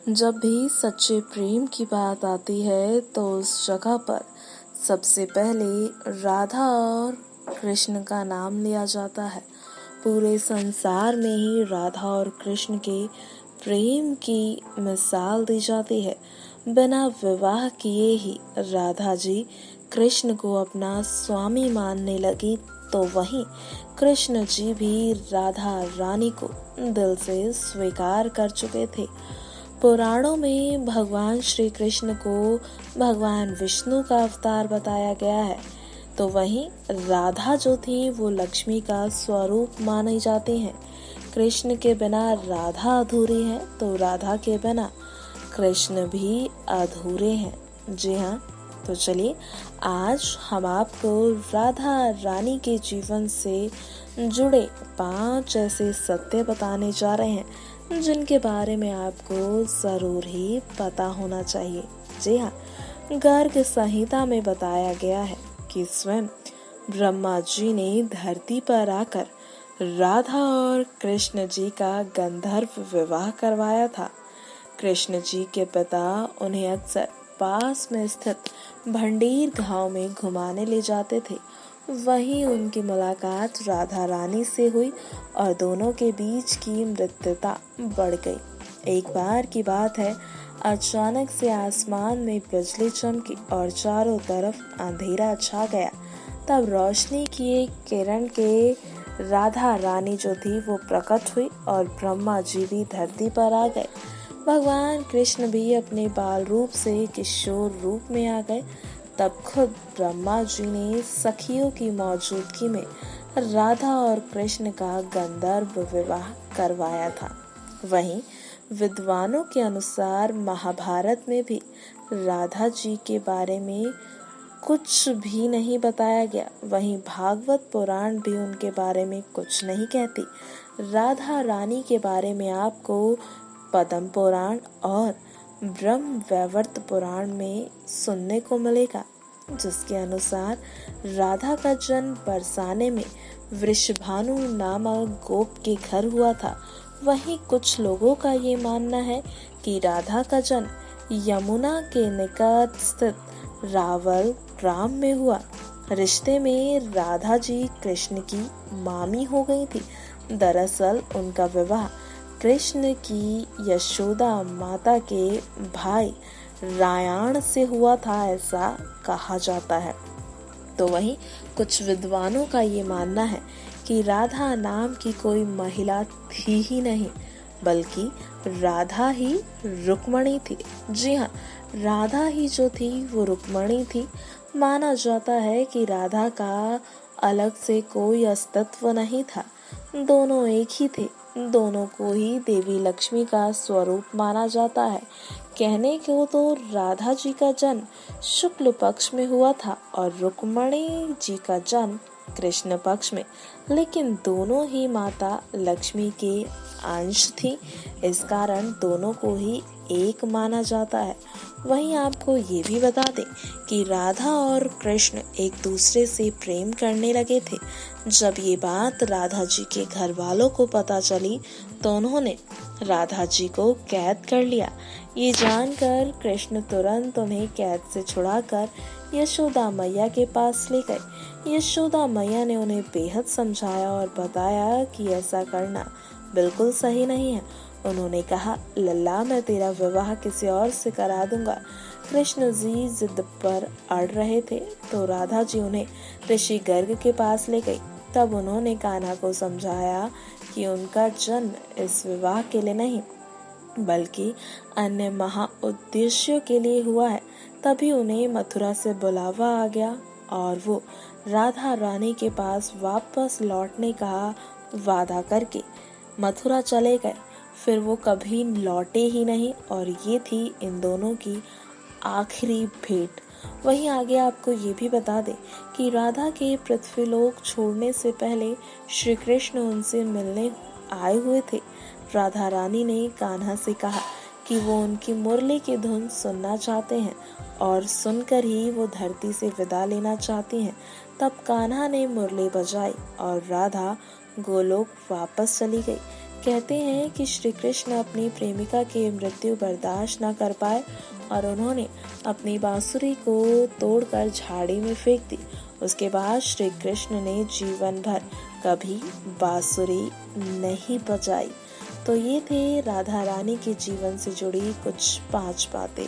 जब भी सच्चे प्रेम की बात आती है तो उस जगह पर सबसे पहले राधा और कृष्ण का नाम लिया जाता है। पूरे संसार में ही राधा और कृष्ण के प्रेम की मिसाल दी जाती है। बिना विवाह किए ही राधा जी कृष्ण को अपना स्वामी मानने लगी, तो वहीं कृष्ण जी भी राधा रानी को दिल से स्वीकार कर चुके थे। पुराणों में भगवान श्री कृष्ण को भगवान विष्णु का अवतार बताया गया है, तो वहीं राधा जो थी वो लक्ष्मी का स्वरूप मानी जाती हैं। कृष्ण के बिना राधा अधूरी है, तो राधा के बिना कृष्ण भी अधूरे हैं। जी हाँ, तो चलिए आज हम आपको राधा रानी के जीवन से जुड़े 5 ऐसे सत्य बताने जा रहे हैं जिनके बारे में आपको जरूर ही पता होना चाहिए। जी हाँ, गर्ग संहिता में बताया गया है कि स्वयं ब्रह्मा जी ने धरती पर आकर राधा और कृष्ण जी का गंधर्व विवाह करवाया था। कृष्ण जी के पिता उन्हें अक्सर पास में स्थित भंडीर गांव में घुमाने ले जाते थे। वहीं उनकी मुलाकात राधा रानी से हुई और दोनों के बीच की मित्रता बढ़ गई। एक बार की बात है, अचानक से आसमान में बिजली चमकी और चारों तरफ अंधेरा छा गया। तब रोशनी की एक किरण के राधा रानी जो थी वो प्रकट हुई और ब्रह्मा जी भी धरती पर आ गए। भगवान कृष्ण भी अपने बाल रूप से किशोर रूप में आ गए। तब खुद ब्रह्मा जी ने सखियों की मौजूदगी में राधा और कृष्ण का गंधर्व विवाह करवाया था। वहीं विद्वानों के अनुसार महाभारत में भी राधा जी के बारे में कुछ भी नहीं बताया गया। वहीं भागवत पुराण भी उनके बारे में कुछ नहीं कहती। राधा रानी के बारे में आपको पद्म पुराण और ब्रह्म वैवर्त पुराण में सुनने को मिलेगा, जिसके अनुसार राधा का जन्म बरसाने में वृषभानु नामक गोप के घर हुआ था। वहीं कुछ लोगों का ये मानना है कि राधा का जन्म यमुना के निकट स्थित रावल ग्राम में हुआ। रिश्ते में राधा जी कृष्ण की मामी हो गई थी। दरअसल उनका विवाह कृष्ण की यशोदा माता के भाई रायाण से हुआ था, ऐसा कहा जाता है। तो वहीं कुछ विद्वानों का ये मानना है कि राधा नाम की कोई महिला थी ही नहीं, बल्कि राधा ही रुक्मणी थी। जी हाँ, राधा ही जो थी वो रुक्मणी थी। माना जाता है कि राधा का अलग से कोई अस्तित्व नहीं था, दोनों एक ही थे। दोनों को ही देवी लक्ष्मी का स्वरूप माना जाता है। कहने को तो राधा जी का जन्म शुक्ल पक्ष में हुआ था और रुक्मणी जी का जन्म कृष्ण पक्ष में, लेकिन दोनों ही माता लक्ष्मी के अंश थी। इस कारण दोनों को ही एक माना जाता है। वहीं आपको ये भी बता दें कि राधा और कृष्ण एक दूसरे से प्रेम करने लगे थे। जब ये बात राधा जी के घर वालों को पता चली तो उन्होंने राधा जी को कैद कर लिया। ये जानकर कृष्ण तुरंत उन्हें कैद से छुड़ाकर यशोदा मैया के पास ले गए। यशोदा मैया ने उन्हें बेहद समझाया और बताया कि ऐसा करना बिल्कुल सही नहीं है। उन्होंने कहा, लल्ला मैं तेरा विवाह किसी और से करा दूंगा। कृष्ण जी जिद पर अड़ रहे थे तो राधा जी उन्हें ऋषि गर्ग के पास ले गई। तब उन्होंने कान्हा को समझाया कि उनका जन्म इस विवाह के लिए नहीं बल्कि अन्य महा उद्देश्यों के लिए हुआ है। तभी उन्हें मथुरा से बुलावा आ गया और वो राधा रानी के पास वापस लौटने का वादा करके मथुरा चले गए। फिर वो कभी लौटे ही नहीं और ये थी इन दोनों की आखिरी भेंट। वहीं आगे आपको ये भी बता दें कि राधा के पृथ्वीलोक छोड़ने से पहले श्री कृष्ण उनसे मिलने आए हुए थे। राधा रानी ने कान्हा से कहा कि वो उनकी मुरली की धुन सुनना चाहते हैं और सुनकर ही वो धरती से विदा लेना चाहती हैं। तब कान्हा ने मुरली बजाई और राधा गोलोक वापस चली गई। कहते हैं कि श्री कृष्ण अपनी प्रेमिका की मृत्यु बर्दाश्त न कर पाए और उन्होंने अपनी बांसुरी को तोड़कर झाड़ी में फेंक दी। उसके बाद श्री कृष्ण ने जीवन भर कभी बांसुरी नहीं बजाई। तो ये थे राधा रानी के जीवन से जुड़ी कुछ 5 बातें।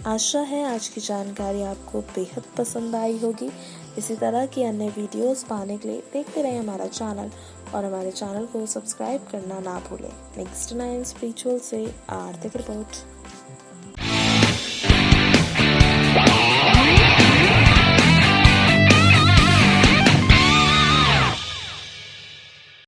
आशा है आज की जानकारी आपको बेहद पसंद आई होगी। इसी तरह की अन्य वीडियोस पाने के लिए देखते रहें हमारा चैनल और हमारे चैनल को सब्सक्राइब करना ना भूलें। नेक्स्ट 9 स्पिरिचुअल से आर्थिक रिपोर्ट।